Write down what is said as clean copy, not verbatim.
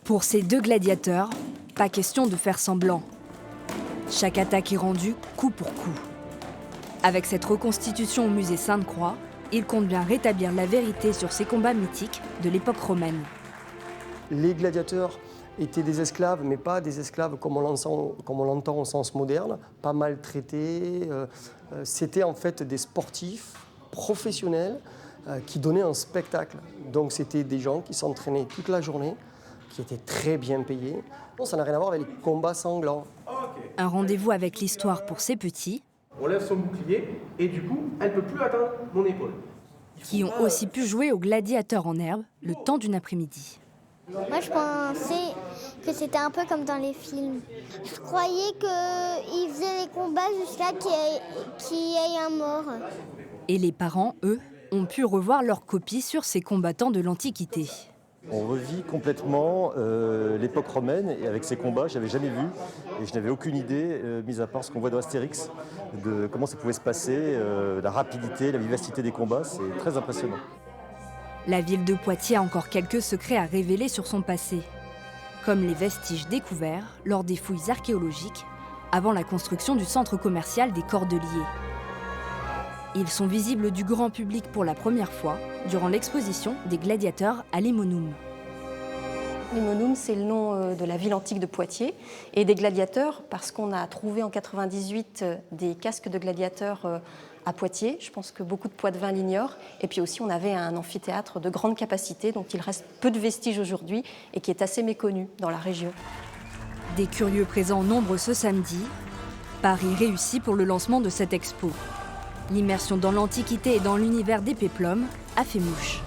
Pour ces deux gladiateurs, pas question de faire semblant. Chaque attaque est rendue coup pour coup. Avec cette reconstitution au musée Sainte-Croix, ils comptent bien rétablir la vérité sur ces combats mythiques de l'époque romaine. Les gladiateurs étaient des esclaves, mais pas des esclaves comme on l'entend au sens moderne, pas maltraités. C'était en fait des sportifs professionnels qui donnaient un spectacle. Donc c'était des gens qui s'entraînaient toute la journée, qui étaient très bien payés. Bon, ça n'a rien à voir avec les combats sanglants. Un rendez-vous avec l'histoire pour ces petits, on lève son bouclier et du coup, elle ne peut plus atteindre mon épaule. qui ont aussi pu jouer aux gladiateurs en herbe le temps d'une après-midi. Moi, je pensais que c'était un peu comme dans les films. Je croyais qu'ils faisaient les combats jusqu'à qu'il y ait un mort. Et les parents, eux, ont pu revoir leurs copies sur ces combattants de l'Antiquité. On revit complètement l'époque romaine et avec ces combats, je n'avais jamais vu et je n'avais aucune idée, mis à part ce qu'on voit dans Astérix, de comment ça pouvait se passer, la rapidité, la vivacité des combats, c'est très impressionnant. La ville de Poitiers a encore quelques secrets à révéler sur son passé, comme les vestiges découverts lors des fouilles archéologiques avant la construction du centre commercial des Cordeliers. Ils sont visibles du grand public pour la première fois durant l'exposition des gladiateurs à Limonum. Limonum, c'est le nom de la ville antique de Poitiers et des gladiateurs parce qu'on a trouvé en 98 des casques de gladiateurs à Poitiers. Je pense que beaucoup de Poitevins l'ignorent. Et puis aussi, on avait un amphithéâtre de grande capacité dont il reste peu de vestiges aujourd'hui et qui est assez méconnu dans la région. Des curieux présents en nombre ce samedi. Paris réussit pour le lancement de cette expo. L'immersion dans l'Antiquité et dans l'univers des péplums a fait mouche.